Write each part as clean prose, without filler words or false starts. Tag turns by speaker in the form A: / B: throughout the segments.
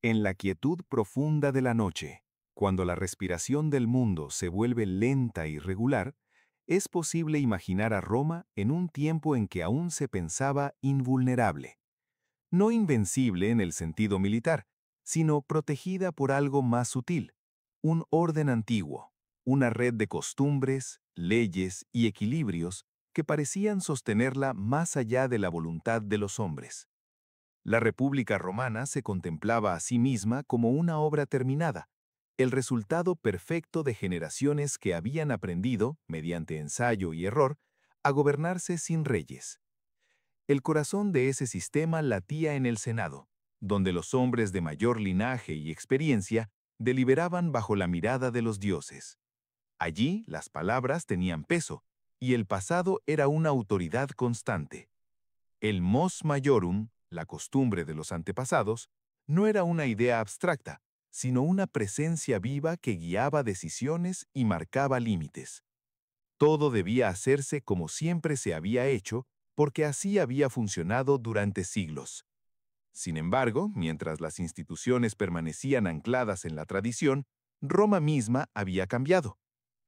A: En la quietud profunda de la noche, cuando la respiración del mundo se vuelve lenta y regular, es posible imaginar a Roma en un tiempo en que aún se pensaba invulnerable. No invencible en el sentido militar, sino protegida por algo más sutil, un orden antiguo, una red de costumbres, leyes y equilibrios que parecían sostenerla más allá de la voluntad de los hombres. La República Romana se contemplaba a sí misma como una obra terminada, el resultado perfecto de generaciones que habían aprendido, mediante ensayo y error, a gobernarse sin reyes. El corazón de ese sistema latía en el Senado, donde los hombres de mayor linaje y experiencia deliberaban bajo la mirada de los dioses. Allí las palabras tenían peso, y el pasado era una autoridad constante. El mos maiorum, la costumbre de los antepasados, no era una idea abstracta, sino una presencia viva que guiaba decisiones y marcaba límites. Todo debía hacerse como siempre se había hecho, porque así había funcionado durante siglos. Sin embargo, mientras las instituciones permanecían ancladas en la tradición, Roma misma había cambiado.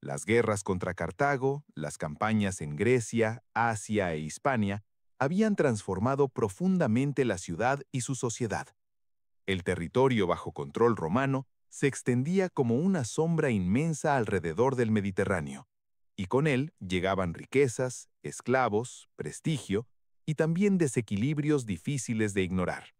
A: Las guerras contra Cartago, las campañas en Grecia, Asia e Hispania habían transformado profundamente la ciudad y su sociedad. El territorio bajo control romano se extendía como una sombra inmensa alrededor del Mediterráneo, y con él llegaban riquezas, esclavos, prestigio y también desequilibrios difíciles de ignorar.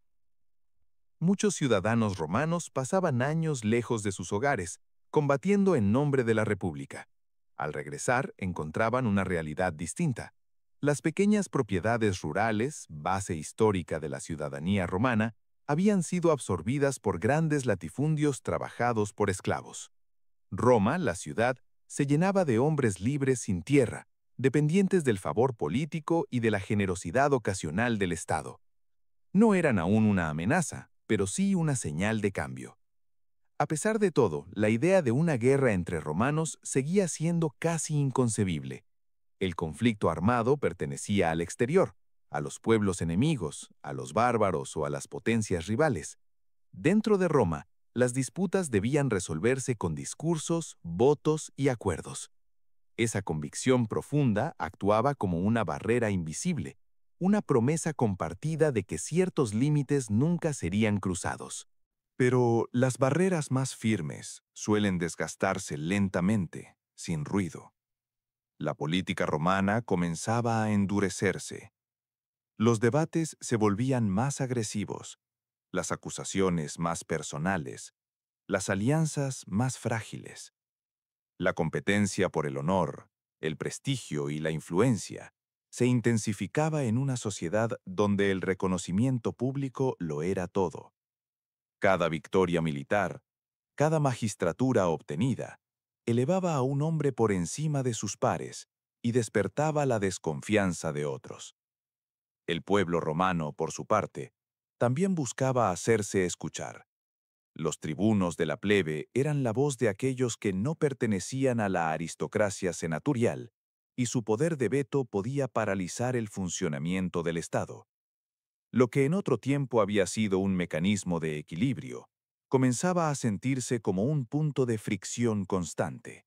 A: Muchos ciudadanos romanos pasaban años lejos de sus hogares, combatiendo en nombre de la República. Al regresar, encontraban una realidad distinta. Las pequeñas propiedades rurales, base histórica de la ciudadanía romana, habían sido absorbidas por grandes latifundios trabajados por esclavos. Roma, la ciudad, se llenaba de hombres libres sin tierra, dependientes del favor político y de la generosidad ocasional del Estado. No eran aún una amenaza, pero sí una señal de cambio. A pesar de todo, la idea de una guerra entre romanos seguía siendo casi inconcebible. El conflicto armado pertenecía al exterior, a los pueblos enemigos, a los bárbaros o a las potencias rivales. Dentro de Roma, las disputas debían resolverse con discursos, votos y acuerdos. Esa convicción profunda actuaba como una barrera invisible, una promesa compartida de que ciertos límites nunca serían cruzados. Pero las barreras más firmes suelen desgastarse lentamente, sin ruido. La política romana comenzaba a endurecerse. Los debates se volvían más agresivos, las acusaciones más personales, las alianzas más frágiles. La competencia por el honor, el prestigio y la influencia se intensificaba en una sociedad donde el reconocimiento público lo era todo. Cada victoria militar, cada magistratura obtenida, elevaba a un hombre por encima de sus pares y despertaba la desconfianza de otros. El pueblo romano, por su parte, también buscaba hacerse escuchar. Los tribunos de la plebe eran la voz de aquellos que no pertenecían a la aristocracia senatorial, y su poder de veto podía paralizar el funcionamiento del Estado. Lo que en otro tiempo había sido un mecanismo de equilibrio, comenzaba a sentirse como un punto de fricción constante.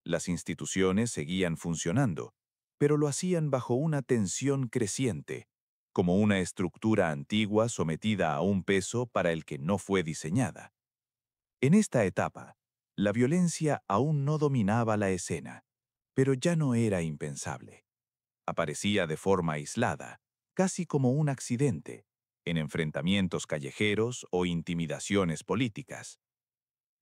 A: Las instituciones seguían funcionando, pero lo hacían bajo una tensión creciente, como una estructura antigua sometida a un peso para el que no fue diseñada. En esta etapa, la violencia aún no dominaba la escena, pero ya no era impensable. Aparecía de forma aislada, casi como un accidente, en enfrentamientos callejeros o intimidaciones políticas.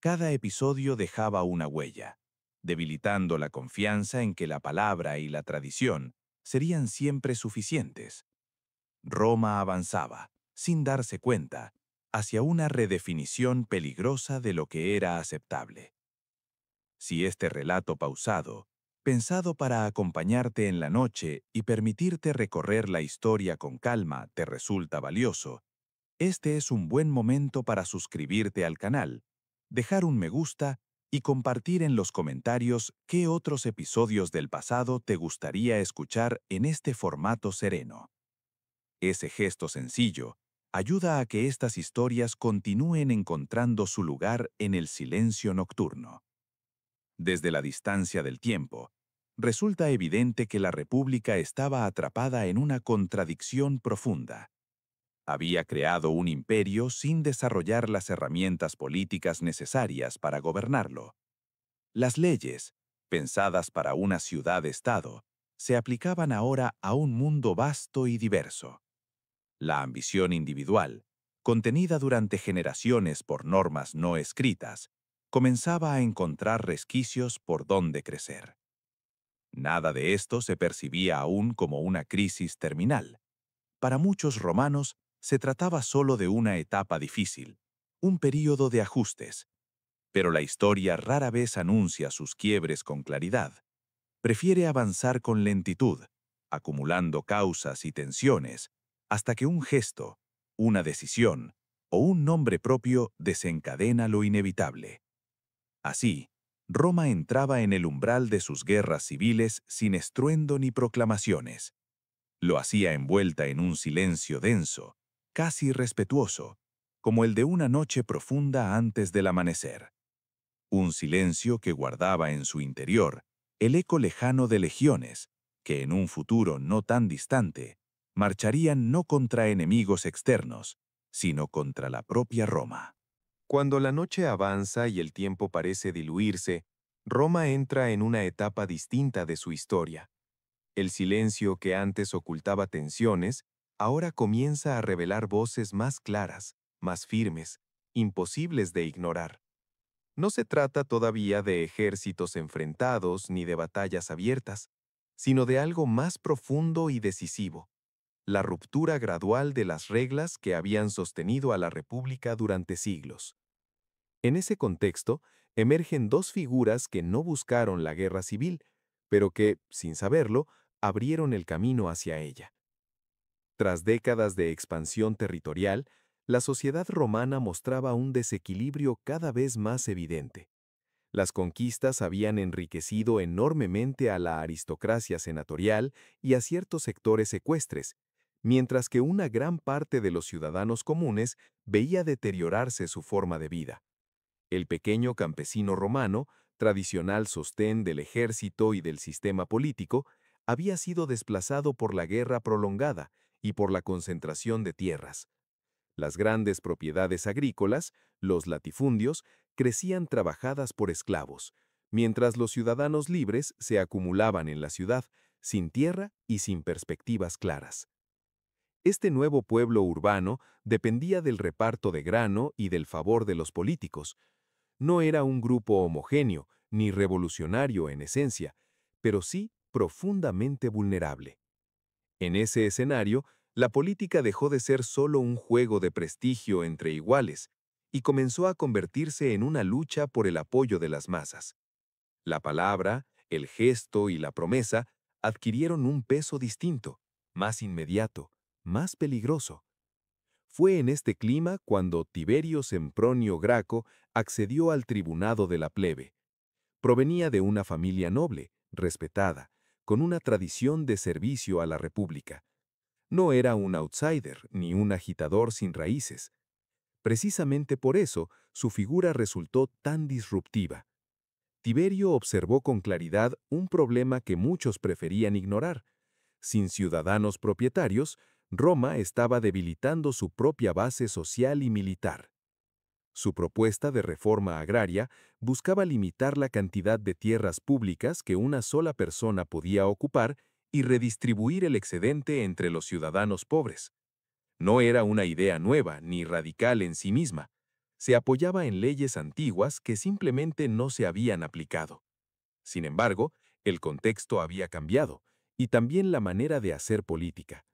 A: Cada episodio dejaba una huella, debilitando la confianza en que la palabra y la tradición serían siempre suficientes. Roma avanzaba, sin darse cuenta, hacia una redefinición peligrosa de lo que era aceptable. Si este relato pausado, pensado para acompañarte en la noche y permitirte recorrer la historia con calma, te resulta valioso, este es un buen momento para suscribirte al canal, dejar un me gusta y compartir en los comentarios qué otros episodios del pasado te gustaría escuchar en este formato sereno. Ese gesto sencillo
B: ayuda a que estas historias continúen encontrando su lugar en el silencio nocturno. Desde la distancia del tiempo, resulta evidente que la República estaba atrapada en una contradicción profunda. Había creado un imperio sin desarrollar las herramientas políticas necesarias para gobernarlo. Las leyes, pensadas para una ciudad-estado, se aplicaban ahora a un mundo vasto y diverso. La ambición individual, contenida durante generaciones por normas no escritas, comenzaba a encontrar resquicios por donde crecer. Nada de esto se percibía aún como una crisis terminal. Para muchos romanos, se trataba solo de una etapa difícil, un período de ajustes, pero la historia rara vez anuncia sus quiebres con claridad. Prefiere avanzar con lentitud, acumulando causas y tensiones, hasta que un gesto, una decisión o un nombre propio desencadena lo inevitable. Así, Roma entraba en el umbral de sus guerras civiles sin estruendo ni proclamaciones. Lo hacía envuelta en un silencio denso, casi respetuoso, como el de una noche profunda antes del amanecer. Un silencio que guardaba en su interior el eco lejano de legiones que en un futuro no tan distante marcharían no contra enemigos externos, sino contra la propia Roma.
A: Cuando la noche avanza y el tiempo parece diluirse, Roma entra en una etapa distinta de su historia. El silencio que antes ocultaba tensiones, ahora comienza a revelar voces más claras, más firmes, imposibles de ignorar. No se trata todavía de ejércitos enfrentados ni de batallas abiertas, sino de algo más profundo y decisivo: la ruptura gradual de las reglas que habían sostenido a la República durante siglos. En ese contexto, emergen dos figuras que no buscaron la guerra civil, pero que, sin saberlo, abrieron el camino hacia ella. Tras décadas de expansión territorial, la sociedad romana mostraba un desequilibrio cada vez más evidente. Las conquistas habían enriquecido enormemente a la aristocracia senatorial y a ciertos sectores ecuestres, mientras que una gran parte de los ciudadanos comunes veía deteriorarse su forma de vida. El pequeño campesino romano, tradicional sostén del ejército y del sistema político, había sido desplazado por la guerra prolongada y por la concentración de tierras. Las grandes propiedades agrícolas, los latifundios, crecían trabajadas por esclavos, mientras los ciudadanos libres se acumulaban en la ciudad, sin tierra y sin perspectivas claras. Este nuevo pueblo urbano dependía del reparto de grano y del favor de los políticos. No era un grupo homogéneo ni revolucionario en esencia, pero sí profundamente vulnerable. En ese escenario, la política dejó de ser solo un juego de prestigio entre iguales y comenzó a convertirse en una lucha por el apoyo de las masas. La palabra, el gesto y la promesa adquirieron un peso distinto, más inmediato, más peligroso. Fue en este clima cuando Tiberio Sempronio Graco accedió al tribunado de la plebe. Provenía de una familia noble, respetada, con una tradición de servicio a la República. No era un outsider ni un agitador sin raíces. Precisamente por eso, su figura resultó tan disruptiva. Tiberio observó con claridad un problema que muchos preferían ignorar. Sin ciudadanos propietarios, Roma estaba debilitando su propia base social y militar. Su propuesta de reforma agraria buscaba limitar la cantidad de tierras públicas que una sola persona podía ocupar y redistribuir el excedente entre los ciudadanos pobres. No era una idea nueva ni radical en sí misma. Se apoyaba en leyes antiguas que simplemente no se habían aplicado. Sin embargo, el contexto había cambiado, y también la manera de hacer política.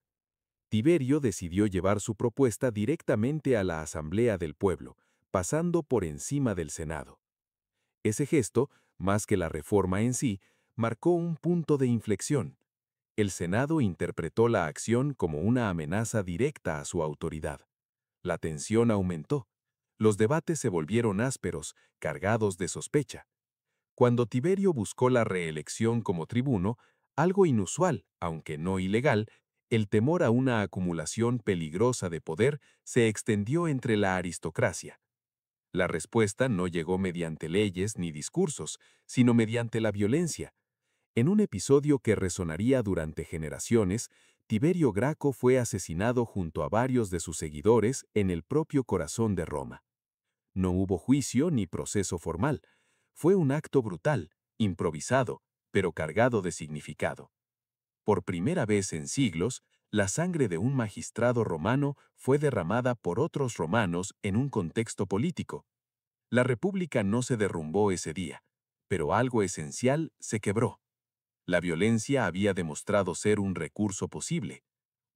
A: Tiberio decidió llevar su propuesta directamente a la Asamblea del Pueblo, pasando por encima del Senado. Ese gesto, más que la reforma en sí, marcó un punto de inflexión. El Senado interpretó la acción como una amenaza directa a su autoridad. La tensión aumentó. Los debates se volvieron ásperos, cargados de sospecha. Cuando Tiberio buscó la reelección como tribuno, algo inusual, aunque no ilegal,
C: El temor a una acumulación peligrosa de poder se extendió entre la aristocracia. La respuesta no llegó mediante leyes ni discursos, sino mediante la violencia. En un episodio que resonaría durante generaciones, Tiberio Graco fue asesinado junto a varios de sus seguidores en el propio corazón de Roma. No hubo juicio ni proceso formal. Fue un acto brutal, improvisado, pero cargado de significado. Por primera vez en siglos, la sangre de un magistrado romano fue derramada por otros romanos en un contexto político. La república no se derrumbó ese día, pero algo esencial se quebró. La violencia había demostrado ser un recurso posible.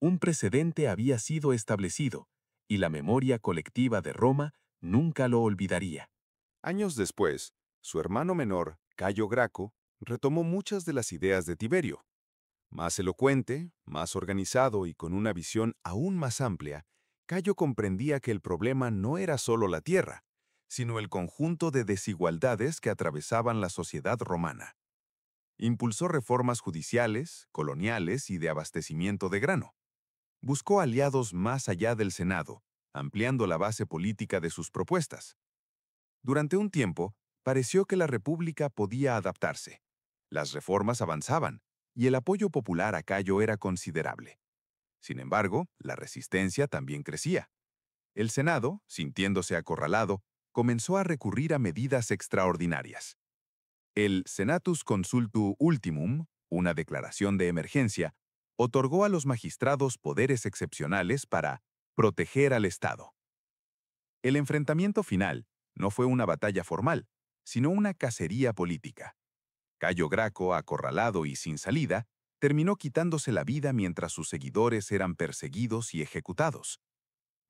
C: Un precedente había sido establecido, y la memoria colectiva de Roma nunca lo olvidaría.
A: Años después, su hermano menor, Cayo Graco, retomó muchas de las ideas de Tiberio. Más elocuente, más organizado y con una visión aún más amplia, Cayo comprendía que el problema no era solo la tierra, sino el conjunto de desigualdades que atravesaban la sociedad romana. Impulsó reformas judiciales, coloniales y de abastecimiento de grano. Buscó aliados más allá del Senado, ampliando la base política de sus propuestas. Durante un tiempo, pareció que la República podía adaptarse. Las reformas avanzaban, y el apoyo popular a Cayo era considerable. Sin embargo, la resistencia también crecía. El Senado, sintiéndose acorralado, comenzó a recurrir a medidas extraordinarias. El Senatus Consultu Ultimum, una declaración de emergencia, otorgó a los magistrados poderes excepcionales para proteger al Estado. El enfrentamiento final no fue una batalla formal, sino una cacería política. Cayo Graco, acorralado y sin salida, terminó quitándose la vida mientras sus seguidores eran perseguidos y ejecutados.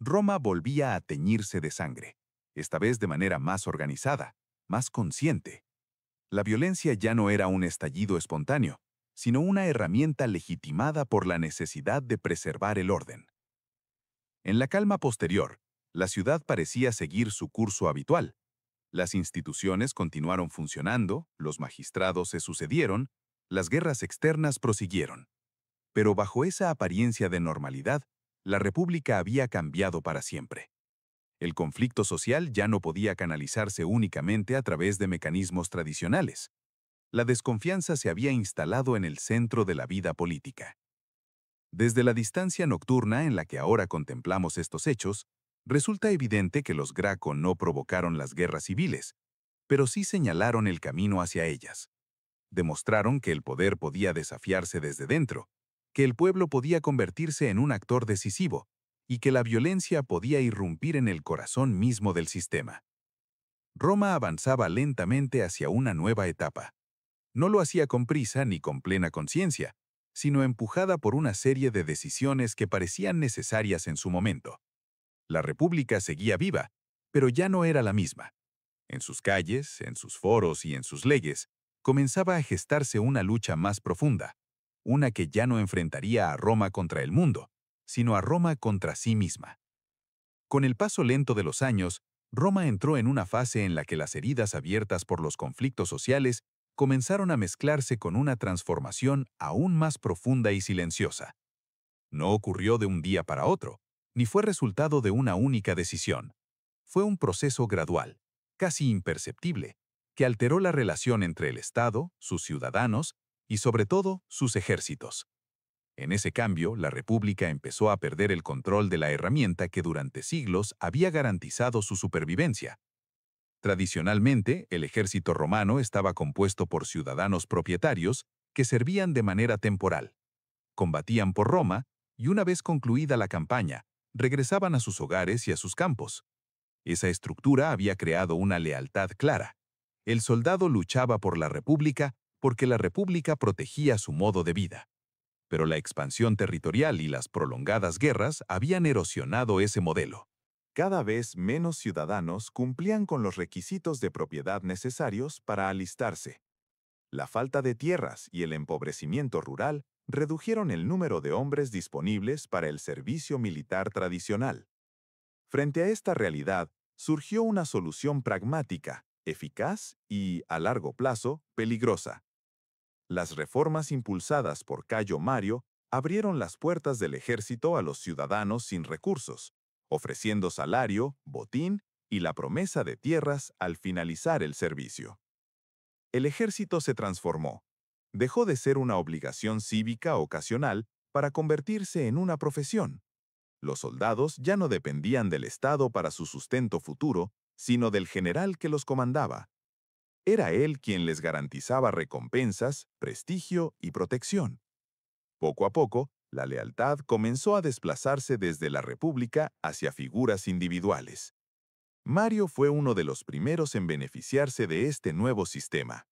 A: Roma volvía a teñirse de sangre, esta vez de manera más organizada, más consciente. La violencia ya no era un estallido espontáneo, sino una herramienta legitimada por la necesidad de preservar el orden. En la calma posterior, la ciudad parecía seguir su curso habitual. Las instituciones continuaron funcionando, los magistrados se sucedieron, las guerras externas prosiguieron. Pero bajo esa apariencia de normalidad, la República había cambiado para siempre. El conflicto social ya no podía canalizarse únicamente a través de mecanismos tradicionales. La desconfianza se había instalado en el centro de la vida política. Desde la distancia nocturna en la que ahora contemplamos estos hechos, resulta evidente que los Graco no provocaron las guerras civiles, pero sí señalaron el camino hacia ellas. Demostraron que el poder podía desafiarse desde dentro, que el pueblo podía convertirse en un actor decisivo y que la violencia podía irrumpir en el corazón mismo del sistema. Roma avanzaba lentamente hacia una nueva etapa. No lo hacía con prisa ni con plena conciencia, sino empujada por una serie de decisiones que parecían necesarias en su momento. La República seguía viva, pero ya no era la misma. En sus calles, en sus foros y en sus leyes, comenzaba a gestarse una lucha más profunda, una que ya no enfrentaría a Roma contra el mundo, sino a Roma contra sí misma. Con el paso lento de los años, Roma entró en una fase en la que las heridas abiertas por los conflictos sociales comenzaron a mezclarse con una transformación aún más profunda y silenciosa. No ocurrió de un día para otro, ni fue resultado de una única decisión. Fue un proceso gradual, casi imperceptible, que alteró la relación entre el Estado, sus ciudadanos y, sobre todo, sus ejércitos. En ese cambio, la República empezó a perder el control de la herramienta que durante siglos había garantizado su supervivencia. Tradicionalmente, el ejército romano estaba compuesto por ciudadanos propietarios que servían de manera temporal. Combatían por Roma y una vez concluida la campaña, regresaban a sus hogares y a sus campos. Esa estructura había creado una lealtad clara. El soldado luchaba por la República porque la República protegía su modo de vida. Pero la expansión territorial y las prolongadas guerras habían erosionado ese modelo. Cada vez menos ciudadanos cumplían con los requisitos de propiedad necesarios para alistarse. La falta de tierras y el empobrecimiento rural redujeron el número de hombres disponibles para el servicio militar tradicional. Frente a esta realidad, surgió una solución pragmática, eficaz y, a largo plazo, peligrosa. Las reformas impulsadas por Cayo Mario
B: abrieron las puertas del ejército a los ciudadanos sin recursos, ofreciendo salario, botín y la promesa de tierras al finalizar el servicio. El ejército se transformó. Dejó de ser una obligación cívica ocasional para convertirse en una profesión. Los soldados ya no dependían del Estado para su sustento futuro, sino del general que los comandaba. Era él quien les garantizaba recompensas, prestigio y protección. Poco a poco, la lealtad comenzó a desplazarse desde la República hacia figuras individuales. Mario fue uno de los primeros en beneficiarse de este nuevo sistema.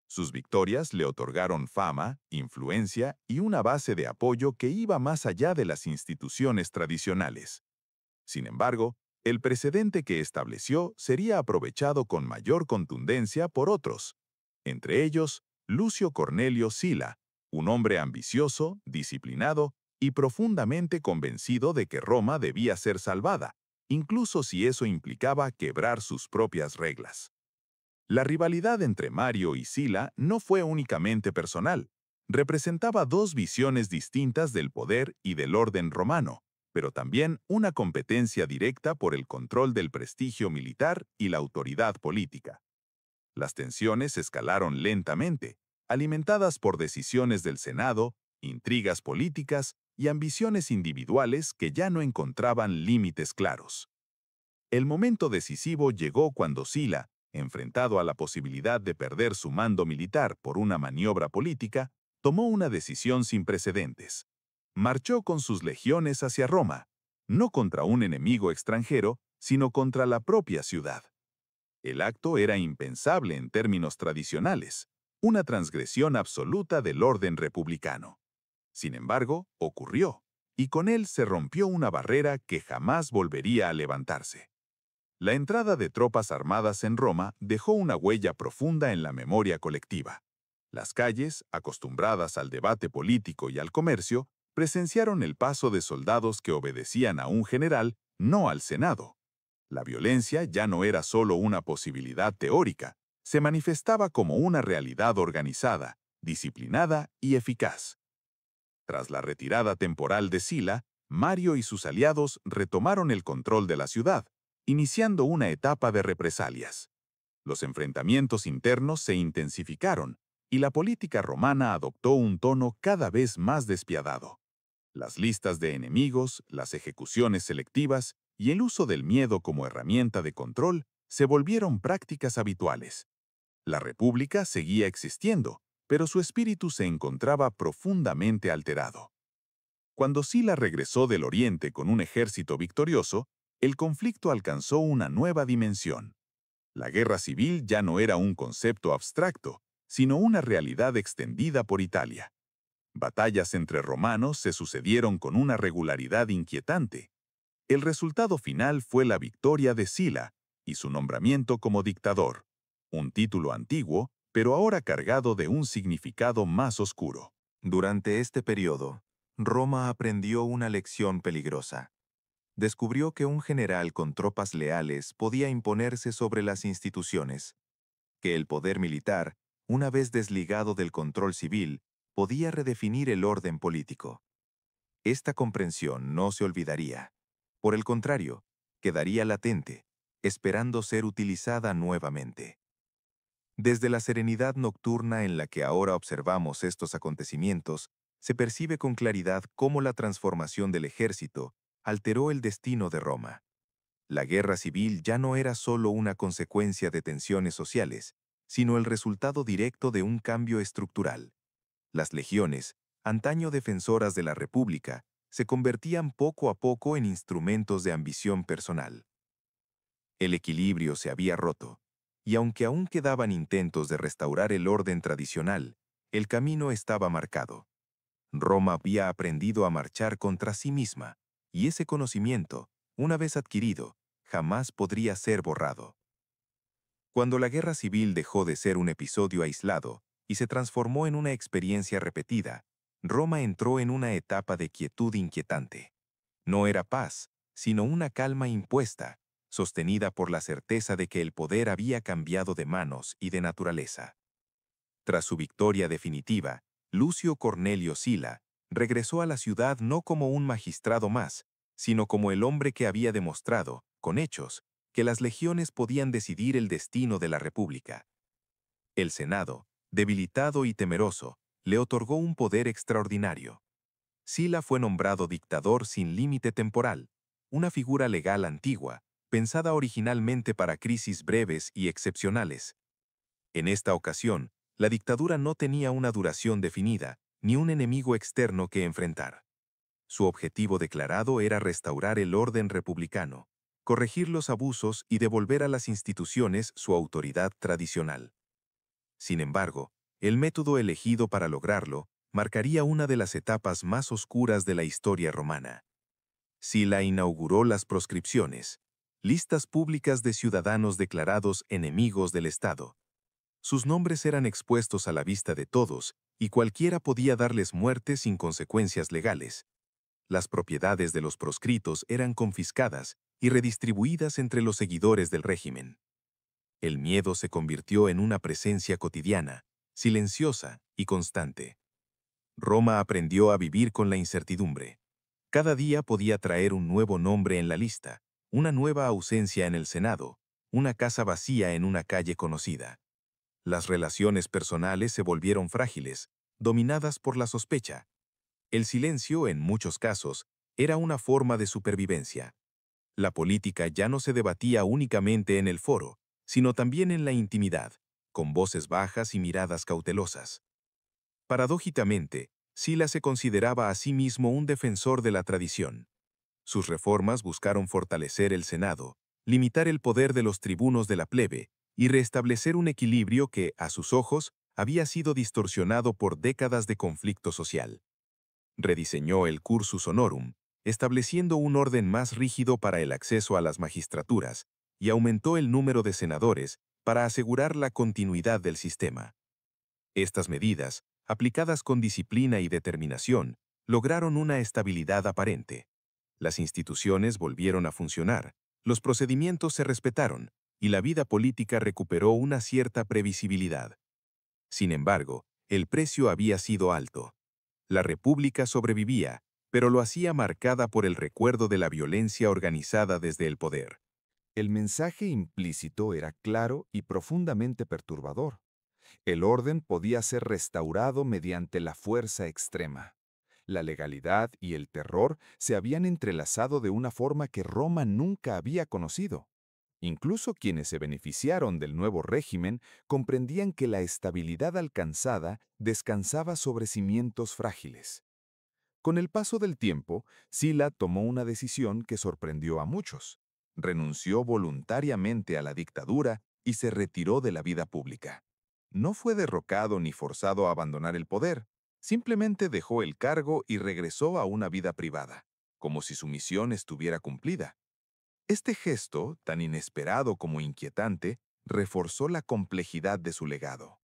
B: Sus victorias le otorgaron fama, influencia y una base de apoyo que iba más allá de las instituciones tradicionales. Sin embargo, el precedente que estableció sería aprovechado con mayor contundencia por otros, entre ellos Lucio Cornelio Sila, un hombre ambicioso, disciplinado y profundamente convencido de que Roma debía ser salvada, incluso si eso implicaba quebrar sus propias reglas. La rivalidad entre Mario y Sila no fue únicamente personal. Representaba dos visiones distintas del poder y del orden romano, pero también una competencia directa por el control del prestigio militar y la autoridad política. Las tensiones escalaron lentamente, alimentadas por decisiones del Senado, intrigas políticas y ambiciones individuales que ya no encontraban límites claros. El momento decisivo llegó cuando Sila, enfrentado a la posibilidad de perder su mando militar por una maniobra política, tomó una decisión sin precedentes. Marchó con sus legiones hacia Roma, no contra un enemigo extranjero, sino contra la propia ciudad. El acto era impensable en términos tradicionales, una transgresión absoluta del orden republicano. Sin embargo, ocurrió, y con él se rompió una barrera que jamás volvería a levantarse. La entrada de tropas armadas en Roma dejó una huella profunda en la memoria colectiva. Las calles, acostumbradas al debate político y al comercio, presenciaron el paso de soldados que obedecían a un general, no al Senado. La violencia ya no era solo una posibilidad teórica, se manifestaba como una realidad organizada, disciplinada y eficaz. Tras la retirada temporal de Sila, Mario y sus aliados retomaron el control de la ciudad, iniciando una etapa de represalias. Los enfrentamientos internos se intensificaron y la política romana adoptó un tono cada vez más despiadado. Las listas de enemigos, las ejecuciones selectivas y el uso del miedo como herramienta de control se volvieron prácticas habituales. La República seguía existiendo, pero su espíritu se encontraba profundamente alterado. Cuando Sila regresó del Oriente con un ejército victorioso, el conflicto alcanzó una nueva dimensión. La guerra civil ya no era un concepto abstracto, sino una realidad extendida por Italia. Batallas entre romanos se sucedieron con una regularidad inquietante. El resultado final fue la victoria de Sila y su nombramiento como dictador, un título antiguo, pero ahora cargado de un significado más oscuro.
A: Durante este periodo, Roma aprendió una lección peligrosa. Descubrió que un general con tropas leales podía imponerse sobre las instituciones, que el poder militar, una vez desligado del control civil, podía redefinir el orden político. Esta comprensión no se olvidaría. Por el contrario, quedaría latente, esperando ser utilizada nuevamente. Desde la serenidad nocturna en la que ahora observamos estos acontecimientos, se percibe con claridad cómo la transformación del ejército alteró el destino de Roma. La guerra civil ya no era solo una consecuencia de tensiones sociales, sino el resultado directo de un cambio estructural. Las legiones, antaño defensoras de la República, se convertían poco a poco en instrumentos de ambición personal. El equilibrio se había roto, y aunque aún quedaban intentos de restaurar el orden tradicional, el camino estaba marcado. Roma había aprendido a marchar contra sí misma, y ese conocimiento, una vez adquirido, jamás podría ser borrado. Cuando la guerra civil dejó de ser un episodio aislado y se transformó en una experiencia repetida, Roma entró en una etapa de quietud inquietante. No era paz, sino una calma impuesta, sostenida por la certeza de que el poder había cambiado de manos y de naturaleza. Tras su victoria definitiva, Lucio Cornelio Sila,
B: regresó a la ciudad no como un magistrado más, sino como el hombre que había demostrado, con hechos, que las legiones podían decidir el destino de la República. El Senado, debilitado y temeroso, le otorgó un poder extraordinario. Sila fue nombrado dictador sin límite temporal, una figura legal antigua, pensada originalmente para crisis breves y excepcionales. En esta ocasión, la dictadura no tenía una duración definida, ni un enemigo externo que enfrentar. Su objetivo declarado era restaurar el orden republicano, corregir los abusos y devolver a las instituciones su autoridad tradicional. Sin embargo, el método elegido para lograrlo marcaría una de las etapas más oscuras de la historia romana. Sila inauguró las proscripciones, listas públicas de ciudadanos declarados enemigos del Estado. Sus nombres eran expuestos a la vista de todos y cualquiera podía darles muerte sin consecuencias legales. Las propiedades de los proscritos eran confiscadas y redistribuidas entre los seguidores del régimen. El miedo se convirtió en una presencia cotidiana, silenciosa y constante. Roma aprendió a vivir con la incertidumbre. Cada día podía traer un nuevo nombre en la lista, una nueva ausencia en el Senado, una casa vacía en una calle conocida. Las relaciones personales se volvieron frágiles, dominadas por la sospecha. El silencio, en muchos casos, era una forma de supervivencia. La política ya no se debatía únicamente en el foro, sino también en la intimidad, con voces bajas y miradas cautelosas. Paradójicamente, Sila se consideraba a sí mismo un defensor de la tradición. Sus reformas buscaron fortalecer el Senado, limitar el poder de los tribunos de la plebe y restablecer un equilibrio que, a sus ojos, había sido distorsionado por décadas de conflicto social. Rediseñó el cursus honorum, estableciendo un orden más rígido para el acceso a las magistraturas, y aumentó el número de senadores para asegurar la continuidad del sistema. Estas medidas, aplicadas con disciplina y determinación, lograron una estabilidad aparente. Las instituciones volvieron a funcionar, los procedimientos se respetaron, y la vida política recuperó una cierta previsibilidad. Sin embargo, el precio había sido alto. La República sobrevivía, pero lo hacía marcada por el recuerdo de la violencia organizada desde el poder.
A: El mensaje implícito era claro y profundamente perturbador. El orden podía ser restaurado mediante la fuerza extrema. La legalidad y el terror se habían entrelazado de una forma que Roma nunca había conocido. Incluso quienes se beneficiaron del nuevo régimen comprendían que la estabilidad alcanzada descansaba sobre cimientos frágiles. Con el paso del tiempo, Sila tomó una decisión que sorprendió a muchos. Renunció voluntariamente a la dictadura y se retiró de la vida pública. No fue derrocado ni forzado a abandonar el poder, simplemente dejó el cargo y regresó a una vida privada, como si su misión estuviera cumplida. Este gesto, tan inesperado como inquietante, reforzó la complejidad de su legado.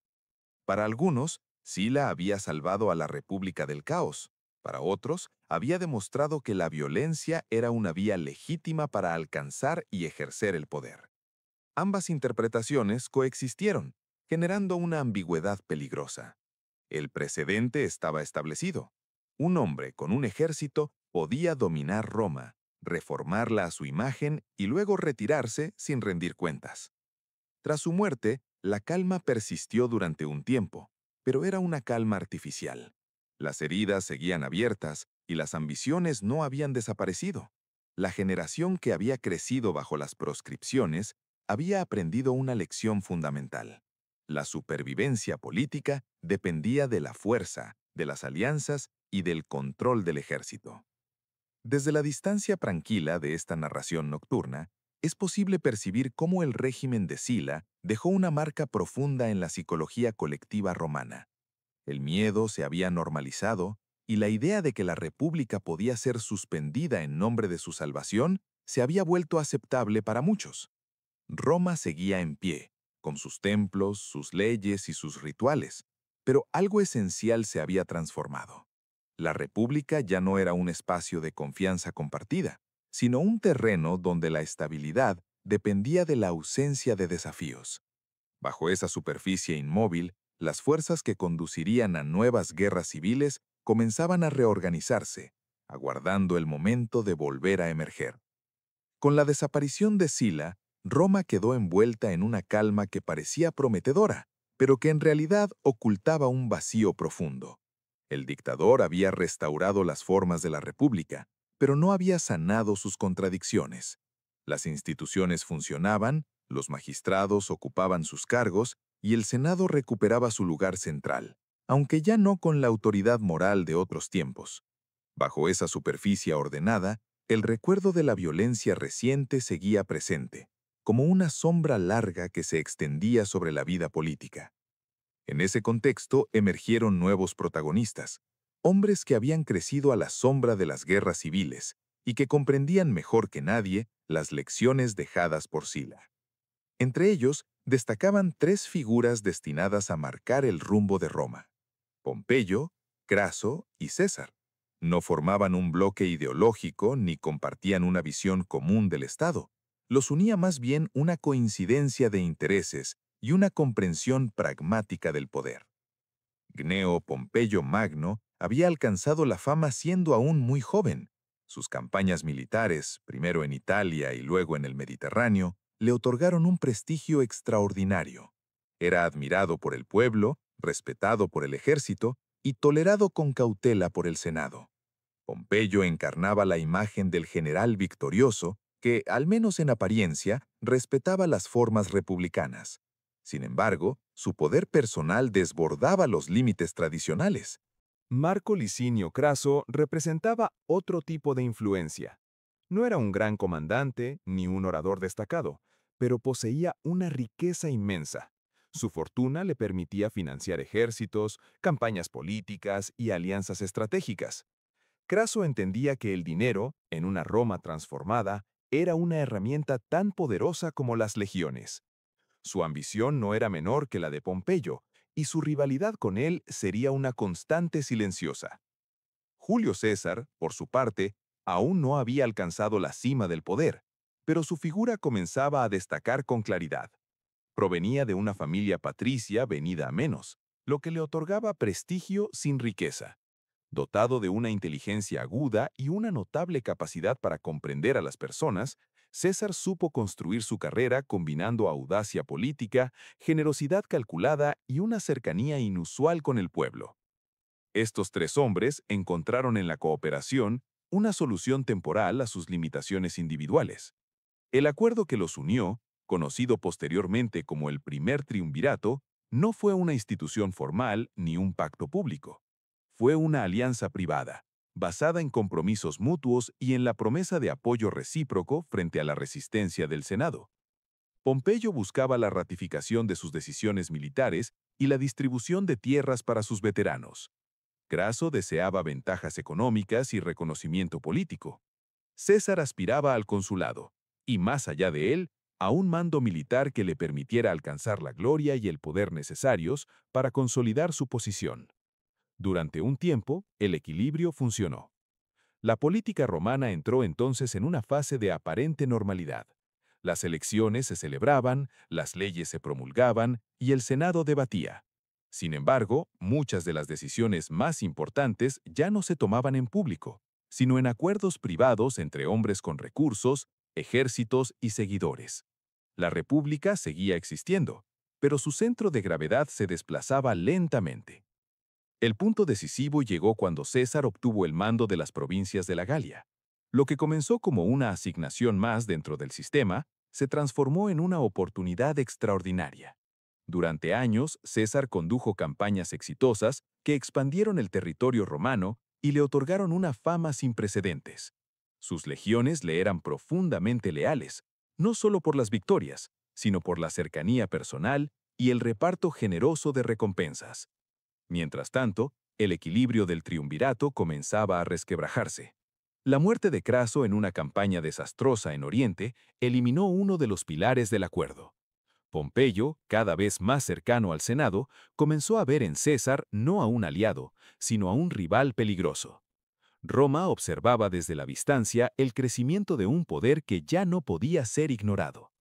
A: Para algunos, Sila había salvado a la República del caos. Para otros, había demostrado que la violencia era una vía legítima para alcanzar y ejercer el poder. Ambas interpretaciones coexistieron, generando una ambigüedad peligrosa. El precedente estaba establecido. Un hombre con un ejército podía dominar Roma, reformarla a su imagen y luego retirarse sin rendir cuentas. Tras su muerte, la calma persistió durante un tiempo, pero era una calma artificial. Las heridas seguían abiertas y las ambiciones no habían desaparecido. La generación que había crecido bajo las proscripciones había aprendido una lección fundamental. La supervivencia política dependía de la fuerza, de las alianzas y del control del ejército. Desde la distancia tranquila de esta narración nocturna, es posible percibir cómo el régimen de Sila dejó una marca profunda en la psicología colectiva romana. El miedo se había normalizado y la idea de que la república podía ser suspendida en nombre de su salvación se había vuelto aceptable para muchos. Roma seguía en pie, con sus templos, sus leyes y sus rituales, pero algo esencial se había transformado. La república ya no era un espacio de confianza compartida, sino un terreno donde la estabilidad dependía de la ausencia de desafíos. Bajo esa superficie inmóvil, las fuerzas que conducirían a nuevas guerras civiles
B: comenzaban a reorganizarse, aguardando el momento de volver a emerger. Con la desaparición de Sila, Roma quedó envuelta en una calma que parecía prometedora, pero que en realidad ocultaba un vacío profundo. El dictador había restaurado las formas de la república, pero no había sanado sus contradicciones. Las instituciones funcionaban, los magistrados ocupaban sus cargos y el Senado recuperaba su lugar central, aunque ya no con la autoridad moral de otros tiempos. Bajo esa superficie ordenada, el recuerdo de la violencia reciente seguía presente, como una sombra larga que se extendía sobre la vida política. En ese contexto emergieron nuevos protagonistas, hombres que habían crecido a la sombra de las guerras civiles y que comprendían mejor que nadie las lecciones dejadas por Sila. Entre ellos destacaban tres figuras destinadas a marcar el rumbo de Roma: Pompeyo, Craso y César. No formaban un bloque ideológico ni compartían una visión común del Estado. Los unía más bien una coincidencia de intereses y una comprensión pragmática del poder. Gneo Pompeyo Magno había alcanzado la fama siendo aún muy joven. Sus campañas militares, primero en Italia y luego en el Mediterráneo, le otorgaron un prestigio extraordinario. Era admirado por el pueblo, respetado por el ejército y tolerado con cautela por el Senado. Pompeyo encarnaba la imagen del general victorioso que, al menos en apariencia, respetaba las formas republicanas. Sin embargo, su poder personal desbordaba los límites tradicionales.
A: Marco Licinio Craso representaba otro tipo de influencia. No era un gran comandante ni un orador destacado, pero poseía una riqueza inmensa. Su fortuna le permitía financiar ejércitos, campañas políticas y alianzas estratégicas. Craso entendía que el dinero, en una Roma transformada, era una herramienta tan poderosa como las legiones. Su ambición no era menor que la de Pompeyo, y su rivalidad con él sería una constante silenciosa. Julio César, por su parte, aún no había alcanzado la cima del poder, pero su figura comenzaba a destacar con claridad. Provenía de una familia patricia venida a menos, lo que le otorgaba prestigio sin riqueza. Dotado de una inteligencia aguda y una notable capacidad para comprender a las personas, César supo construir su carrera combinando audacia política, generosidad calculada y una cercanía inusual con el pueblo. Estos tres hombres encontraron en la cooperación una solución temporal a sus limitaciones individuales. El acuerdo que los unió, conocido posteriormente como el Primer Triunvirato, no fue una institución formal ni un pacto público. Fue una alianza privada, basada en compromisos mutuos y en la promesa de apoyo recíproco frente a la resistencia del Senado. Pompeyo buscaba la ratificación de sus decisiones militares y la distribución de tierras para sus veteranos. Craso deseaba ventajas económicas y reconocimiento político. César aspiraba al consulado, y más allá de él, a un mando militar que le permitiera alcanzar la gloria y el poder necesarios para consolidar su posición. Durante un tiempo, el equilibrio funcionó. La política romana entró entonces en una fase de aparente normalidad. Las elecciones se celebraban, las leyes se promulgaban y el Senado debatía. Sin embargo, muchas de las decisiones más importantes ya no se tomaban en público, sino en acuerdos privados entre hombres con recursos, ejércitos y seguidores. La república seguía existiendo, pero su centro de gravedad se desplazaba lentamente. El punto decisivo llegó cuando César obtuvo el mando de las provincias de la Galia. Lo que comenzó como una asignación más dentro del sistema, se transformó en una oportunidad extraordinaria. Durante años, César condujo campañas exitosas que expandieron el territorio romano y le otorgaron una fama sin precedentes. Sus legiones le eran profundamente leales, no solo por las victorias, sino por la cercanía personal y el reparto generoso de recompensas. Mientras tanto, el equilibrio del triunvirato comenzaba a resquebrajarse. La muerte de Craso en una campaña desastrosa en Oriente eliminó uno de los pilares del acuerdo. Pompeyo, cada vez más cercano al Senado, comenzó a ver en César no a un aliado, sino a un rival peligroso. Roma observaba desde la distancia el crecimiento de un poder que ya no podía ser ignorado.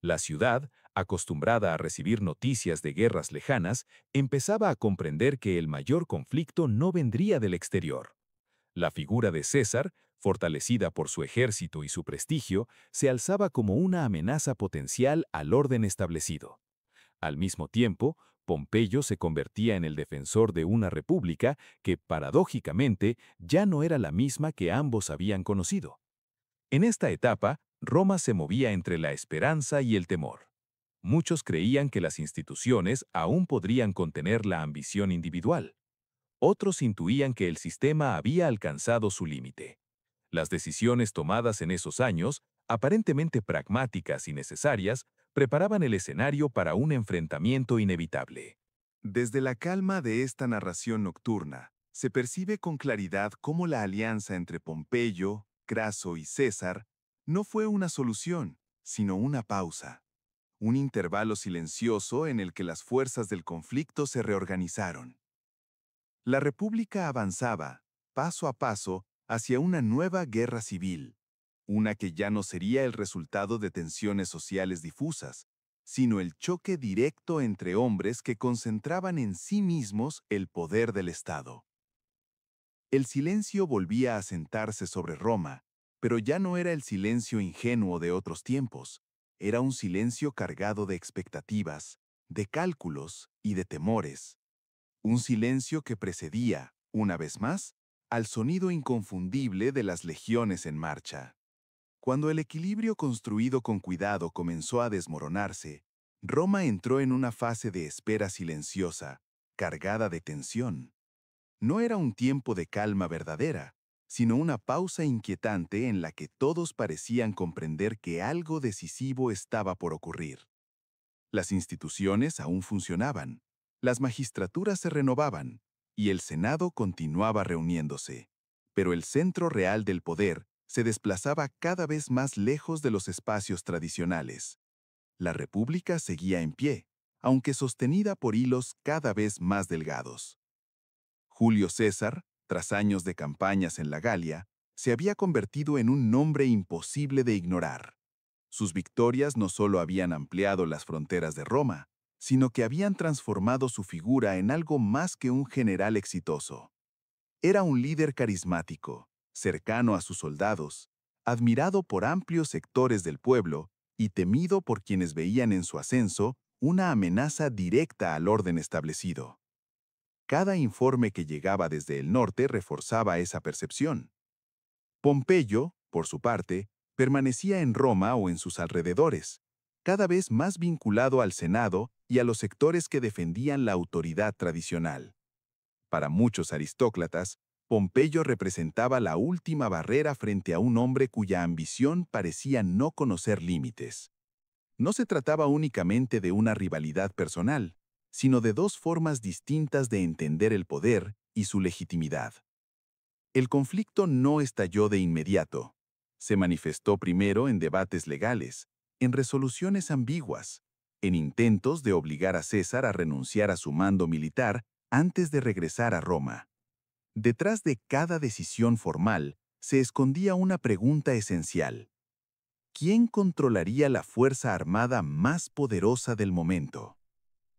B: La ciudad, acostumbrada a recibir noticias de guerras lejanas, empezaba a comprender que el mayor conflicto no vendría del exterior. La figura de César, fortalecida por su ejército y su prestigio, se alzaba como una amenaza potencial al orden establecido. Al mismo tiempo, Pompeyo se convertía en el defensor de una república que, paradójicamente, ya no era la misma que ambos habían conocido. En esta etapa, Roma se movía entre la esperanza y el temor. Muchos creían que las instituciones aún podrían contener la ambición individual. Otros intuían que el sistema había alcanzado su límite. Las decisiones tomadas en esos años, aparentemente pragmáticas y necesarias, preparaban el escenario para un enfrentamiento inevitable.
A: Desde la calma de esta narración nocturna, se percibe con claridad cómo la alianza entre Pompeyo, Craso y César no fue una solución, sino una pausa, un intervalo silencioso en el que las fuerzas del conflicto se reorganizaron. La República avanzaba, paso a paso, hacia una nueva guerra civil, una que ya no sería el resultado de tensiones sociales difusas, sino el choque directo entre hombres que concentraban en sí mismos el poder del Estado. El silencio volvía a sentarse sobre Roma, pero ya no era el silencio ingenuo de otros tiempos, era un silencio cargado de expectativas, de cálculos y de temores. Un silencio que precedía, una vez más, al sonido inconfundible de las legiones en marcha. Cuando el equilibrio construido con cuidado comenzó a desmoronarse, Roma entró en una fase de espera silenciosa, cargada de tensión. No era un tiempo de calma verdadera, sino una pausa inquietante en la que todos parecían comprender que algo decisivo estaba por ocurrir. Las instituciones aún funcionaban, las magistraturas se renovaban y el Senado continuaba reuniéndose. Pero el centro real del poder se desplazaba cada vez más lejos de los espacios tradicionales. La República seguía en pie, aunque sostenida por hilos cada vez más delgados. Julio César, tras años de campañas en la Galia, se había convertido en un nombre imposible de ignorar. Sus victorias no solo habían ampliado las fronteras de Roma, sino que habían transformado su figura en algo más que un general exitoso. Era un líder carismático, cercano a sus soldados, admirado por amplios sectores del pueblo y temido por quienes veían en su ascenso una amenaza directa al orden establecido. Cada informe que llegaba desde el norte reforzaba esa percepción. Pompeyo, por su parte, permanecía en Roma o en sus alrededores, cada vez más vinculado al Senado y a los sectores que defendían la autoridad tradicional. Para muchos aristócratas, Pompeyo representaba la última barrera frente a un hombre cuya ambición parecía no conocer límites. No se trataba únicamente de una rivalidad personal, sino de dos formas distintas de entender el poder y su legitimidad. El conflicto no estalló de inmediato. Se manifestó primero en debates legales, en resoluciones ambiguas, en intentos de obligar a César a renunciar a su mando militar antes de regresar a Roma. Detrás de cada decisión formal se escondía una pregunta esencial. ¿Quién controlaría la fuerza armada más poderosa del momento?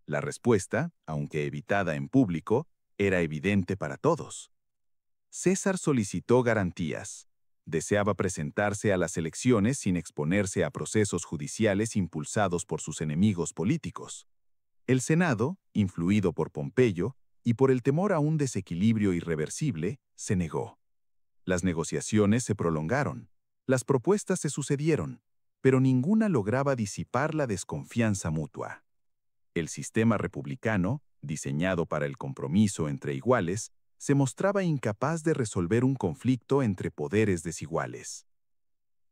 A: La respuesta, aunque evitada en público, era evidente para todos. César solicitó garantías. Deseaba presentarse a las elecciones sin exponerse a procesos judiciales impulsados por sus enemigos políticos. El Senado, influido por Pompeyo y por el temor a un desequilibrio irreversible, se negó. Las negociaciones se prolongaron, las propuestas se sucedieron, pero ninguna lograba disipar la desconfianza mutua. El sistema republicano, diseñado para el compromiso entre iguales, se mostraba incapaz de resolver un conflicto entre poderes desiguales.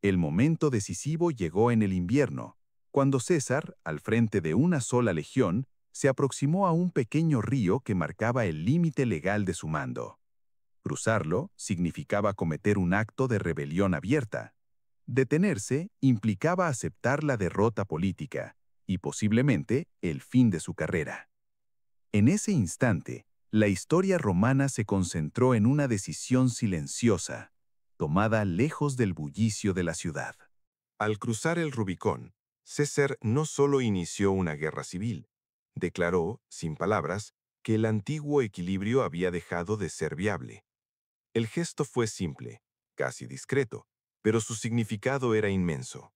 A: El momento decisivo llegó en el invierno, cuando César, al frente de una sola legión, se aproximó a un pequeño río que marcaba el límite legal de su mando. Cruzarlo significaba cometer un acto de rebelión abierta. Detenerse implicaba aceptar la derrota política y posiblemente el fin de su carrera. En ese instante, la historia romana se concentró en una decisión silenciosa, tomada lejos del bullicio de la ciudad. Al cruzar el Rubicón, César no solo inició una guerra civil, declaró, sin palabras, que el antiguo equilibrio había dejado de ser viable. El gesto fue simple, casi discreto, pero su significado era inmenso.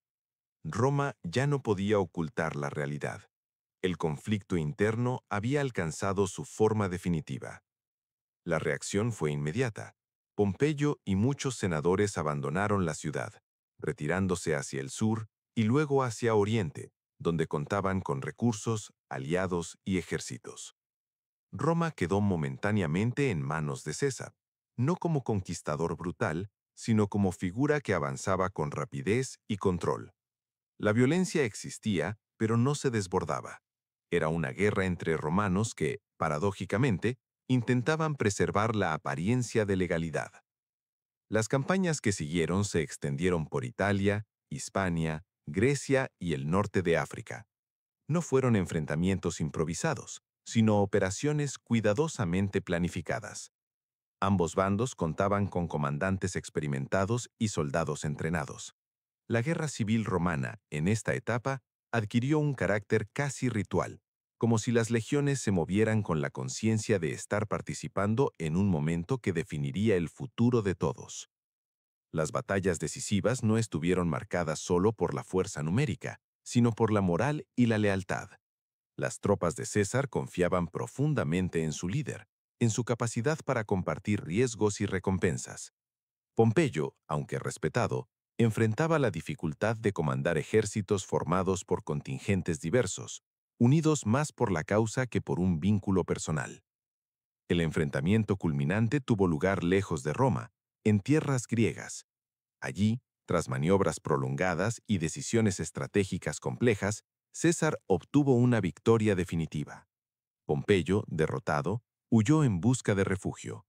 A: Roma ya no podía ocultar la realidad. El conflicto interno había alcanzado su forma definitiva. La reacción fue inmediata. Pompeyo y muchos senadores abandonaron la ciudad, retirándose hacia el sur y luego hacia Oriente, donde contaban con recursos, aliados y ejércitos. Roma quedó momentáneamente en manos de César, no como conquistador brutal, sino como figura que avanzaba con rapidez y control. La violencia existía, pero no se desbordaba. Era una guerra entre romanos que, paradójicamente, intentaban preservar la apariencia de legalidad. Las campañas que siguieron se extendieron por Italia, Hispania, Grecia y el norte de África. No fueron enfrentamientos improvisados, sino operaciones cuidadosamente planificadas. Ambos bandos contaban con comandantes experimentados y soldados entrenados. La guerra civil romana, en esta etapa, adquirió un carácter casi ritual, como si las legiones se movieran con la conciencia de estar participando en un momento que definiría el futuro de todos. Las batallas decisivas no estuvieron marcadas solo por la fuerza numérica, sino por la moral y la lealtad. Las tropas de César confiaban profundamente en su líder, en su capacidad para compartir riesgos y recompensas. Pompeyo, aunque respetado, enfrentaba la dificultad de comandar ejércitos formados por contingentes diversos, unidos más por la causa que por un vínculo personal. El enfrentamiento culminante tuvo lugar lejos de Roma, en tierras griegas. Allí, tras maniobras prolongadas y decisiones estratégicas complejas, César obtuvo una victoria definitiva. Pompeyo, derrotado, huyó en busca de refugio.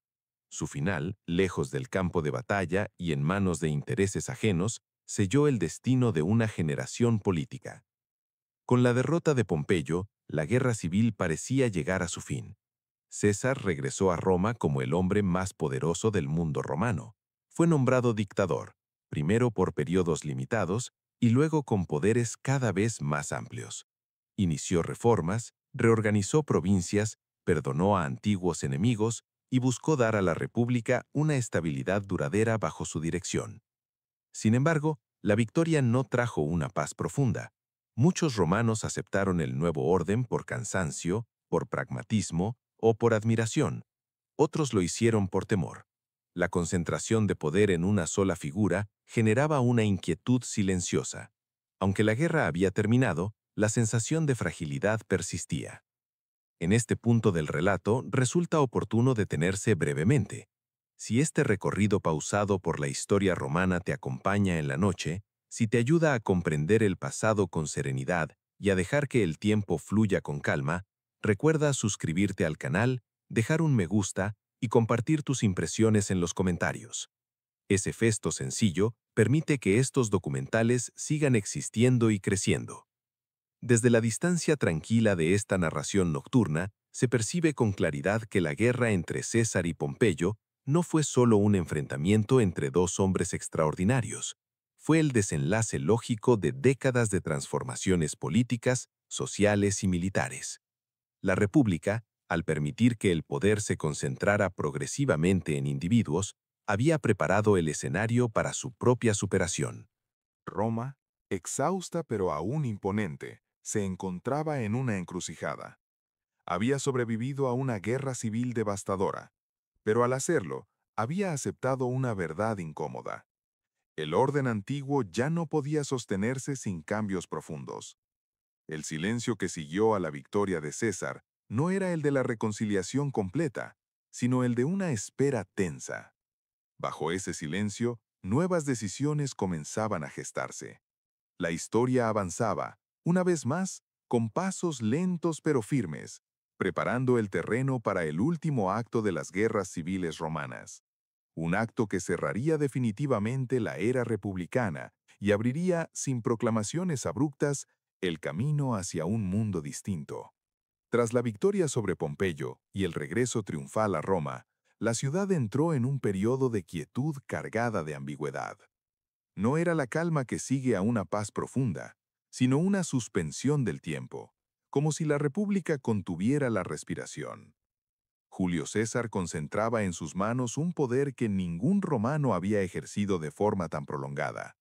A: Su final, lejos del campo de batalla y en manos de intereses ajenos, selló el destino de una generación política. Con la derrota de Pompeyo, la guerra civil parecía llegar a su fin. César regresó a Roma como el hombre más poderoso del mundo romano. Fue nombrado dictador, primero por periodos limitados y luego con poderes cada vez más amplios. Inició reformas, reorganizó provincias, perdonó a antiguos enemigos y buscó dar a la República una estabilidad duradera bajo su dirección. Sin embargo, la victoria no trajo una paz profunda. Muchos romanos aceptaron el nuevo orden por cansancio, por pragmatismo o por admiración. Otros lo hicieron por temor. La concentración de poder en una sola figura generaba una inquietud silenciosa. Aunque la guerra había terminado, la sensación de fragilidad persistía. En este punto del relato resulta oportuno detenerse brevemente. Si este recorrido pausado por la historia romana te acompaña en la noche, si te ayuda a comprender el pasado con serenidad y a dejar que el tiempo fluya con calma, recuerda suscribirte al canal, dejar un me gusta y compartir tus impresiones en los comentarios. Ese gesto sencillo permite que estos documentales sigan existiendo y creciendo. Desde la distancia tranquila de esta narración nocturna, se percibe con claridad que la guerra entre César y Pompeyo no fue solo un enfrentamiento entre dos hombres extraordinarios, fue el desenlace lógico de décadas de transformaciones políticas, sociales y militares. La República, al permitir que el poder se concentrara progresivamente en individuos, había preparado el escenario para su propia superación.
D: Roma, exhausta pero aún imponente, se encontraba en una encrucijada. Había sobrevivido a una guerra civil devastadora, pero al hacerlo, había aceptado una verdad incómoda. El orden antiguo ya no podía sostenerse sin cambios profundos. El silencio que siguió a la victoria de César no era el de la reconciliación completa, sino el de una espera tensa. Bajo ese silencio, nuevas decisiones comenzaban a gestarse. La historia avanzaba, una vez más, con pasos lentos pero firmes, preparando el terreno para el último acto de las guerras civiles romanas. Un acto que cerraría definitivamente la era republicana y abriría, sin proclamaciones abruptas, el camino hacia un mundo distinto. Tras la victoria sobre Pompeyo y el regreso triunfal a Roma, la ciudad entró en un periodo de quietud cargada de ambigüedad. No era la calma que sigue a una paz profunda, sino una suspensión del tiempo, como si la república contuviera la respiración. Julio César concentraba en sus manos un poder que ningún romano había ejercido de forma tan prolongada.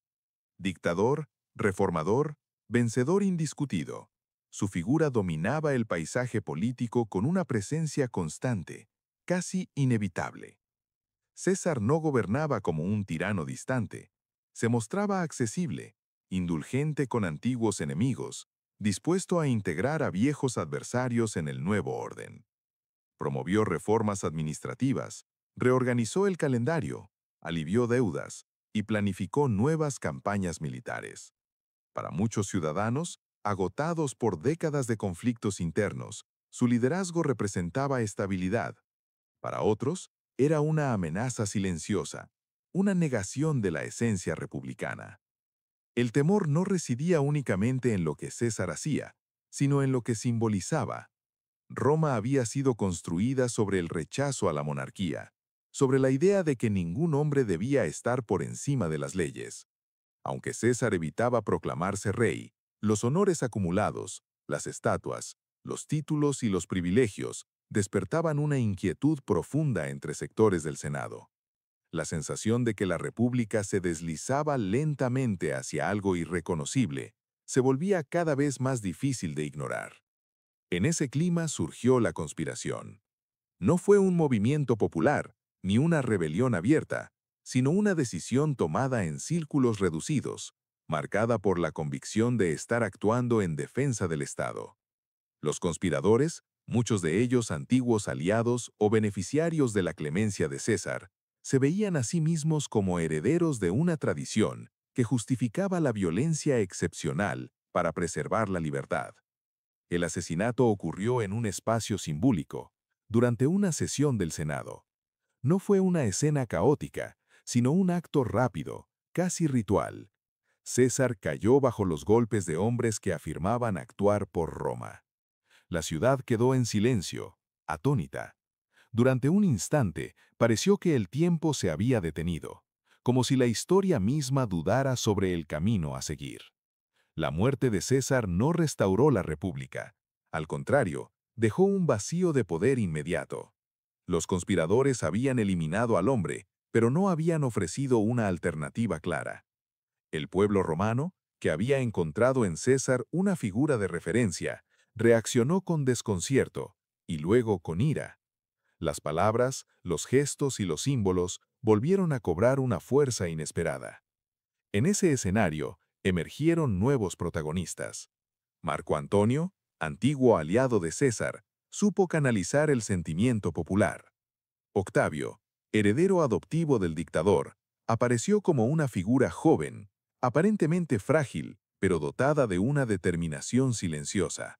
D: Dictador, reformador, vencedor indiscutido, su figura dominaba el paisaje político con una presencia constante, casi inevitable. César no gobernaba como un tirano distante. Se mostraba accesible, indulgente con antiguos enemigos, dispuesto a integrar a viejos adversarios en el nuevo orden. Promovió reformas administrativas, reorganizó el calendario, alivió deudas y planificó nuevas campañas militares. Para muchos ciudadanos, agotados por décadas de conflictos internos, su liderazgo representaba estabilidad. Para otros, era una amenaza silenciosa, una negación de la esencia republicana. El temor no residía únicamente en lo que César hacía, sino en lo que simbolizaba. Roma había sido construida sobre el rechazo a la monarquía, sobre la idea de que ningún hombre debía estar por encima de las leyes. Aunque César evitaba proclamarse rey, los honores acumulados, las estatuas, los títulos y los privilegios despertaban una inquietud profunda entre sectores del Senado. La sensación de que la República se deslizaba lentamente hacia algo irreconocible se volvía cada vez más difícil de ignorar. En ese clima surgió la conspiración. No fue un movimiento popular, ni una rebelión abierta, sino una decisión tomada en círculos reducidos, marcada por la convicción de estar actuando en defensa del Estado. Los conspiradores, muchos de ellos antiguos aliados o beneficiarios de la clemencia de César, se veían a sí mismos como herederos de una tradición que justificaba la violencia excepcional para preservar la libertad. El asesinato ocurrió en un espacio simbólico, durante una sesión del Senado. No fue una escena caótica, sino un acto rápido, casi ritual. César cayó bajo los golpes de hombres que afirmaban actuar por Roma. La ciudad quedó en silencio, atónita. Durante un instante, pareció que el tiempo se había detenido, como si la historia misma dudara sobre el camino a seguir. La muerte de César no restauró la República. Al contrario, dejó un vacío de poder inmediato. Los conspiradores habían eliminado al hombre, pero no habían ofrecido una alternativa clara. El pueblo romano, que había encontrado en César una figura de referencia, reaccionó con desconcierto y luego con ira. Las palabras, los gestos y los símbolos volvieron a cobrar una fuerza inesperada. En ese escenario emergieron nuevos protagonistas. Marco Antonio, antiguo aliado de César, supo canalizar el sentimiento popular. Octavio, heredero adoptivo del dictador, apareció como una figura joven, aparentemente frágil, pero dotada de una determinación silenciosa.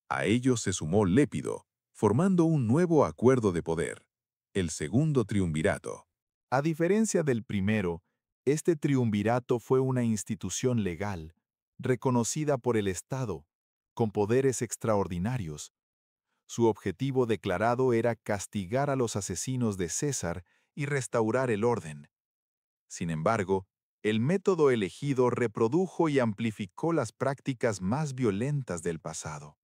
D: A ellos se sumó Lépido, formando un nuevo acuerdo de poder, el segundo triunvirato.
A: A diferencia del primero, este triunvirato fue una institución legal, reconocida por el Estado, con poderes extraordinarios. Su objetivo declarado era castigar a los asesinos de César y restaurar el orden. Sin embargo, el método elegido reprodujo y amplificó las prácticas más violentas del pasado.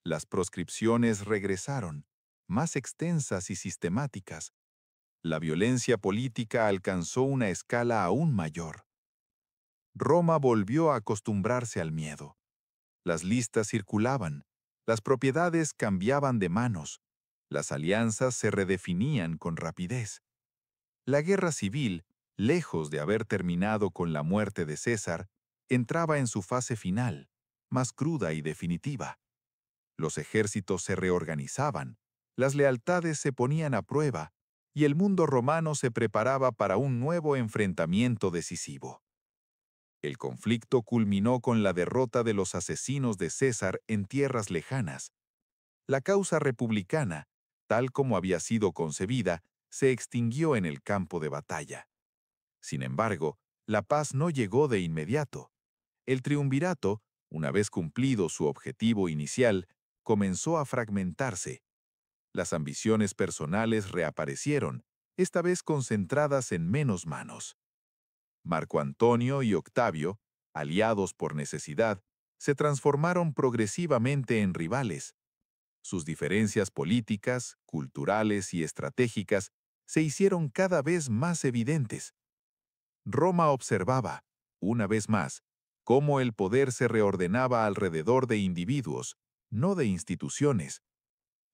A: Las proscripciones regresaron, más extensas y sistemáticas. La violencia política alcanzó una escala aún mayor. Roma volvió a acostumbrarse al miedo. Las listas circulaban, las propiedades cambiaban de manos, las alianzas se redefinían con rapidez. La guerra civil, lejos de haber terminado con la muerte de César, entraba en su fase final, más cruda y definitiva. Los ejércitos se reorganizaban, las lealtades se ponían a prueba, y el mundo romano se preparaba para un nuevo enfrentamiento decisivo. El conflicto culminó con la derrota de los asesinos de César en tierras lejanas. La causa republicana, tal como había sido concebida, se extinguió en el campo de batalla. Sin embargo, la paz no llegó de inmediato. El triunvirato, una vez cumplido su objetivo inicial, comenzó a fragmentarse. Las ambiciones personales reaparecieron, esta vez concentradas en menos manos. Marco Antonio y Octavio,
B: aliados por necesidad, se transformaron progresivamente en rivales. Sus diferencias políticas, culturales y estratégicas se hicieron cada vez más evidentes. Roma observaba, una vez más, cómo el poder se reordenaba alrededor de individuos, no de instituciones.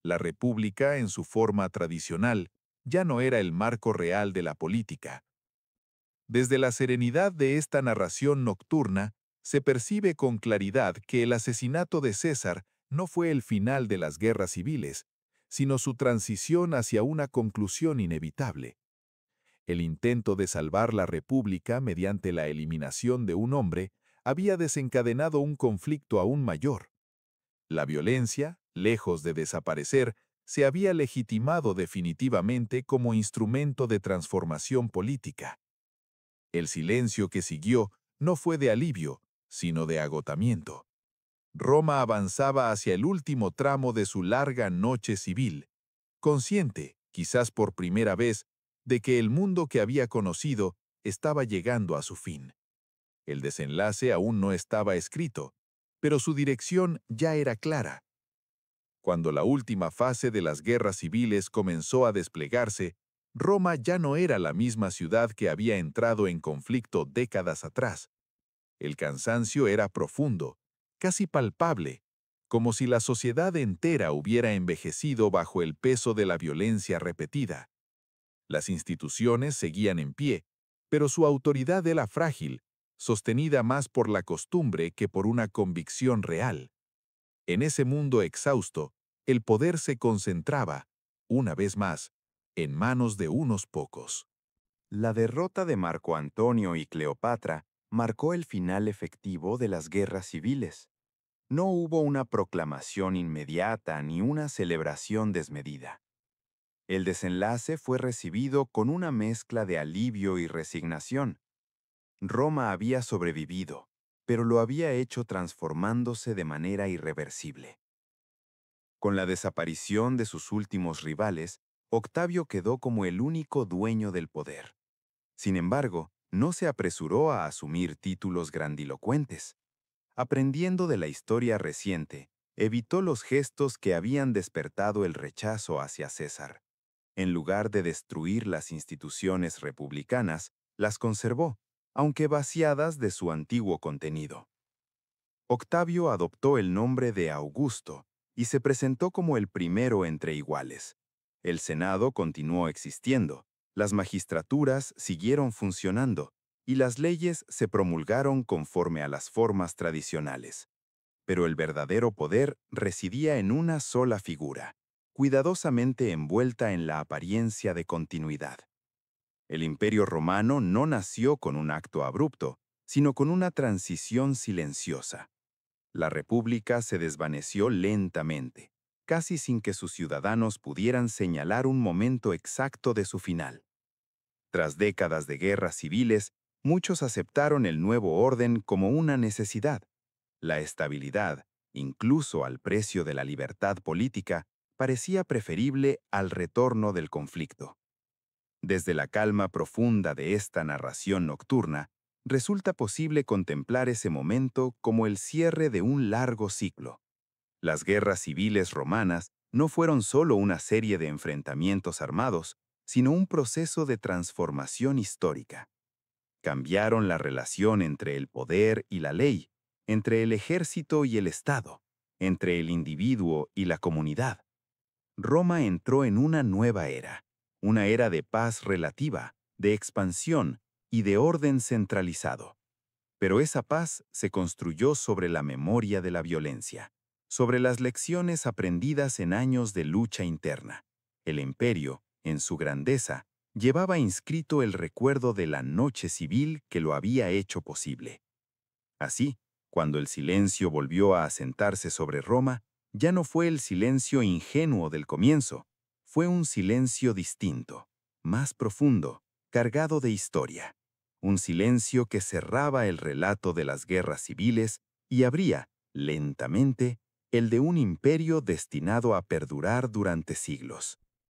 B: La república, en su forma tradicional, ya no era el marco real de la política. Desde la serenidad de esta narración nocturna, se percibe con claridad que el asesinato de César no fue el final de las guerras civiles, sino su transición hacia una conclusión inevitable. El intento de salvar la república mediante la eliminación de un hombre había desencadenado un conflicto aún mayor. La violencia, lejos de desaparecer, se había legitimado definitivamente como instrumento de transformación política. El silencio que siguió no fue de alivio, sino de agotamiento. Roma avanzaba hacia el último tramo de su larga noche civil, consciente, quizás por primera vez, de que el mundo que había conocido estaba llegando a su fin. El desenlace aún no estaba escrito, pero su dirección ya era clara. Cuando la última fase de las guerras civiles comenzó a desplegarse, Roma ya no era la misma ciudad que había entrado en conflicto décadas atrás. El cansancio era profundo, casi palpable, como si la sociedad entera hubiera envejecido bajo el peso de la violencia repetida. Las instituciones seguían en pie, pero su autoridad era frágil, sostenida más por la costumbre que por una convicción real. En ese mundo exhausto, el poder se concentraba, una vez más, en manos de unos pocos.
A: La derrota de Marco Antonio y Cleopatra marcó el final efectivo de las guerras civiles. No hubo una proclamación inmediata ni una celebración desmedida. El desenlace fue recibido con una mezcla de alivio y resignación. Roma había sobrevivido, pero lo había hecho transformándose de manera irreversible. Con la desaparición de sus últimos rivales, Octavio quedó como el único dueño del poder. Sin embargo, no se apresuró a asumir títulos grandilocuentes. Aprendiendo de la historia reciente, evitó los gestos que habían despertado el rechazo hacia César. En lugar de destruir las instituciones republicanas, las conservó, aunque vaciadas de su antiguo contenido. Octavio adoptó el nombre de Augusto y se presentó como el primero entre iguales. El Senado continuó existiendo, las magistraturas siguieron funcionando y las leyes se promulgaron conforme a las formas tradicionales. Pero el verdadero poder residía en una sola figura, cuidadosamente envuelta en la apariencia de continuidad. El Imperio Romano no nació con un acto abrupto, sino con una transición silenciosa. La República se desvaneció lentamente, casi sin que sus ciudadanos pudieran señalar un momento exacto de su final. Tras décadas de guerras civiles, muchos aceptaron el nuevo orden como una necesidad. La estabilidad, incluso al precio de la libertad política, parecía preferible al retorno del conflicto. Desde la calma profunda de esta narración nocturna, resulta posible contemplar ese momento como el cierre de un largo ciclo. Las guerras civiles romanas no fueron solo una serie de enfrentamientos armados, sino un proceso de transformación histórica. Cambiaron la relación entre el poder y la ley, entre el ejército y el Estado, entre el individuo y la comunidad. Roma entró en una era de paz relativa, de expansión y de orden centralizado. Pero esa paz se construyó sobre la memoria de la violencia, sobre las lecciones aprendidas en años de lucha interna. El imperio, en su grandeza, llevaba inscrito el recuerdo de la noche civil que lo había hecho posible. Así, cuando el silencio volvió a asentarse sobre Roma, ya no fue el silencio ingenuo del comienzo, fue un silencio distinto, más profundo, cargado de historia. Un silencio que cerraba el relato de las guerras civiles y abría, lentamente, el de un imperio destinado a perdurar durante siglos.